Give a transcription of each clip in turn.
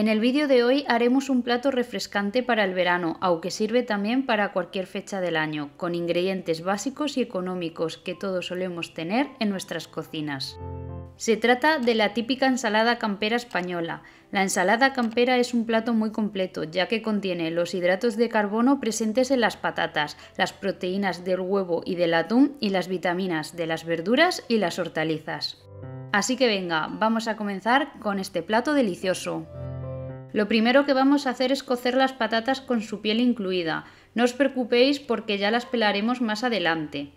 En el vídeo de hoy haremos un plato refrescante para el verano, aunque sirve también para cualquier fecha del año, con ingredientes básicos y económicos que todos solemos tener en nuestras cocinas. Se trata de la típica ensalada campera española. La ensalada campera es un plato muy completo, ya que contiene los hidratos de carbono presentes en las patatas, las proteínas del huevo y del atún y las vitaminas de las verduras y las hortalizas. Así que venga, vamos a comenzar con este plato delicioso. Lo primero que vamos a hacer es cocer las patatas con su piel incluida. No os preocupéis porque ya las pelaremos más adelante.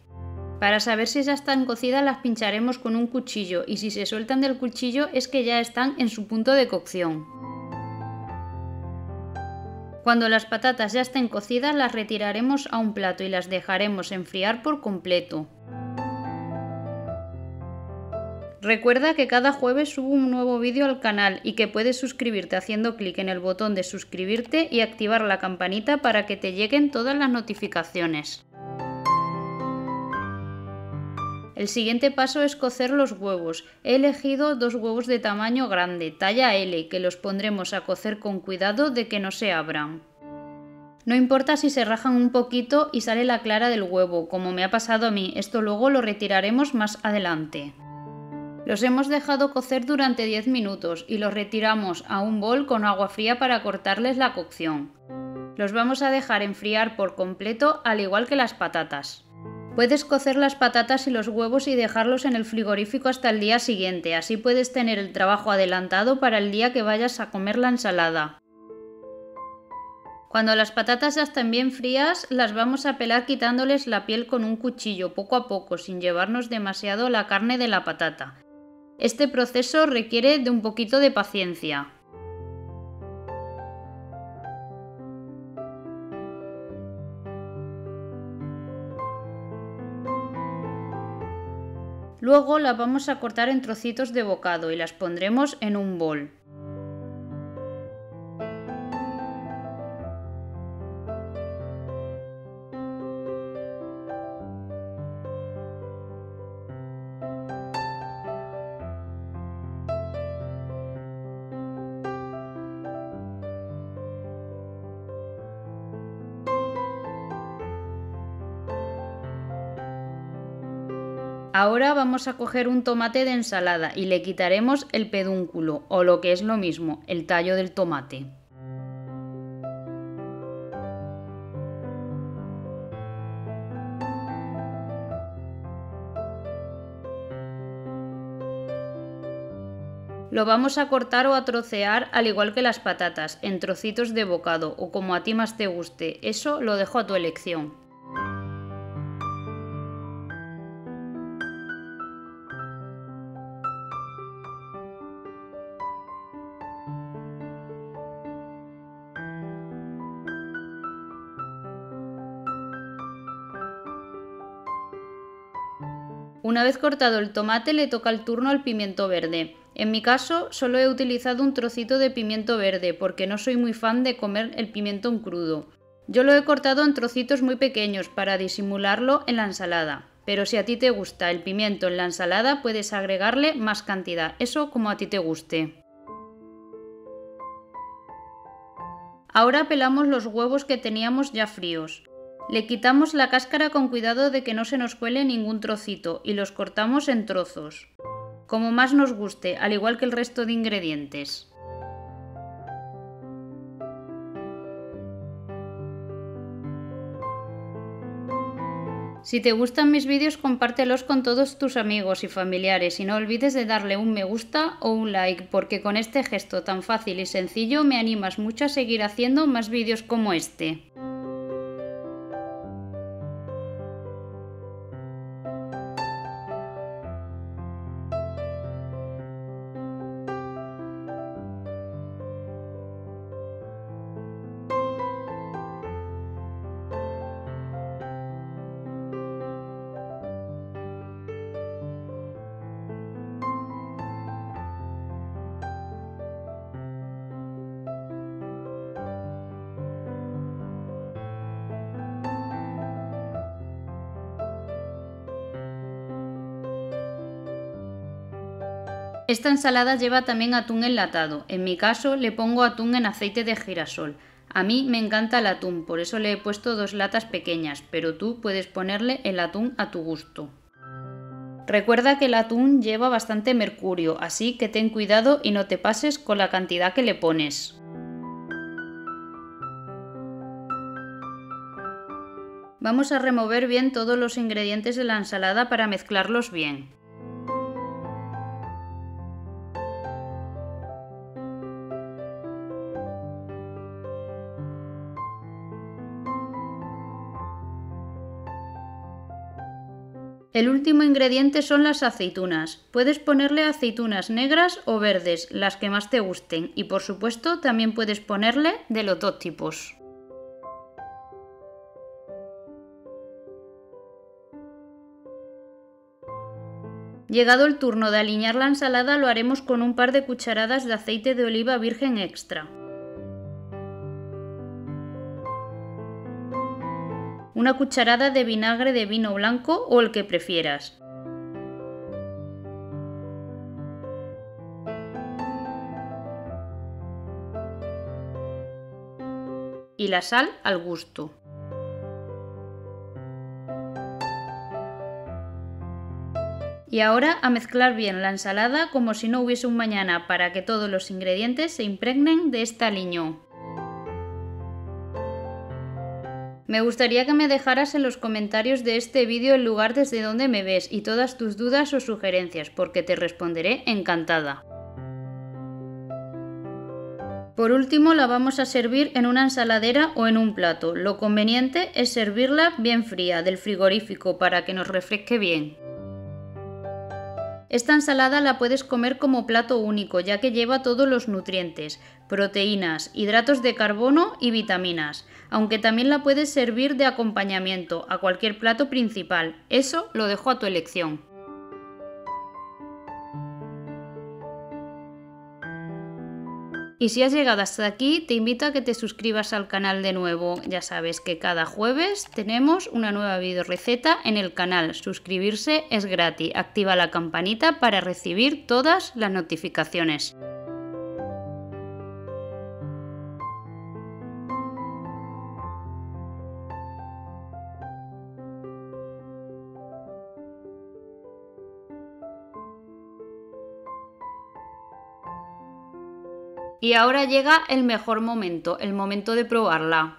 Para saber si ya están cocidas las pincharemos con un cuchillo y si se sueltan del cuchillo es que ya están en su punto de cocción. Cuando las patatas ya estén cocidas las retiraremos a un plato y las dejaremos enfriar por completo. Recuerda que cada jueves subo un nuevo vídeo al canal y que puedes suscribirte haciendo clic en el botón de suscribirte y activar la campanita para que te lleguen todas las notificaciones. El siguiente paso es cocer los huevos. He elegido 2 huevos de tamaño grande, talla L, que los pondremos a cocer con cuidado de que no se abran. No importa si se rajan un poquito y sale la clara del huevo, como me ha pasado a mí, esto luego lo retiraremos más adelante. Los hemos dejado cocer durante 10 minutos y los retiramos a un bol con agua fría para cortarles la cocción. Los vamos a dejar enfriar por completo, al igual que las patatas. Puedes cocer las patatas y los huevos y dejarlos en el frigorífico hasta el día siguiente, así puedes tener el trabajo adelantado para el día que vayas a comer la ensalada. Cuando las patatas ya estén bien frías, las vamos a pelar quitándoles la piel con un cuchillo poco a poco, sin llevarnos demasiado la carne de la patata. Este proceso requiere de un poquito de paciencia. Luego las vamos a cortar en trocitos de bocado y las pondremos en un bol. Ahora vamos a coger un tomate de ensalada y le quitaremos el pedúnculo, o lo que es lo mismo, el tallo del tomate. Lo vamos a cortar o a trocear al igual que las patatas, en trocitos de bocado o como a ti más te guste, eso lo dejo a tu elección. Una vez cortado el tomate le toca el turno al pimiento verde. En mi caso solo he utilizado un trocito de pimiento verde porque no soy muy fan de comer el pimiento en crudo. Yo lo he cortado en trocitos muy pequeños para disimularlo en la ensalada. Pero si a ti te gusta el pimiento en la ensalada puedes agregarle más cantidad, eso como a ti te guste. Ahora pelamos los huevos que teníamos ya fríos. Le quitamos la cáscara con cuidado de que no se nos cuele ningún trocito y los cortamos en trozos, como más nos guste, al igual que el resto de ingredientes. Si te gustan mis vídeos, compártelos con todos tus amigos y familiares y no olvides de darle un me gusta o un like, porque con este gesto tan fácil y sencillo me animas mucho a seguir haciendo más vídeos como este. Esta ensalada lleva también atún enlatado, en mi caso le pongo atún en aceite de girasol. A mí me encanta el atún, por eso le he puesto 2 latas pequeñas, pero tú puedes ponerle el atún a tu gusto. Recuerda que el atún lleva bastante mercurio, así que ten cuidado y no te pases con la cantidad que le pones. Vamos a remover bien todos los ingredientes de la ensalada para mezclarlos bien. El último ingrediente son las aceitunas. Puedes ponerle aceitunas negras o verdes, las que más te gusten, y por supuesto también puedes ponerle de los 2 tipos. Llegado el turno de aliñar la ensalada, lo haremos con un par de cucharadas de aceite de oliva virgen extra. Una cucharada de vinagre de vino blanco o el que prefieras. Y la sal al gusto. Y ahora a mezclar bien la ensalada como si no hubiese un mañana para que todos los ingredientes se impregnen de este aliño. Me gustaría que me dejaras en los comentarios de este vídeo el lugar desde donde me ves y todas tus dudas o sugerencias, porque te responderé encantada. Por último, la vamos a servir en una ensaladera o en un plato. Lo conveniente es servirla bien fría del frigorífico para que nos refresque bien. Esta ensalada la puedes comer como plato único, ya que lleva todos los nutrientes, proteínas, hidratos de carbono y vitaminas, aunque también la puedes servir de acompañamiento a cualquier plato principal. Eso lo dejo a tu elección. Y si has llegado hasta aquí, te invito a que te suscribas al canal de nuevo. Ya sabes que cada jueves tenemos una nueva videoreceta en el canal. Suscribirse es gratis. Activa la campanita para recibir todas las notificaciones. Y ahora llega el mejor momento, el momento de probarla.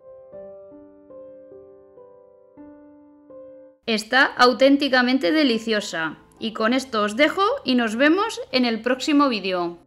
Está auténticamente deliciosa. Y con esto os dejo y nos vemos en el próximo vídeo.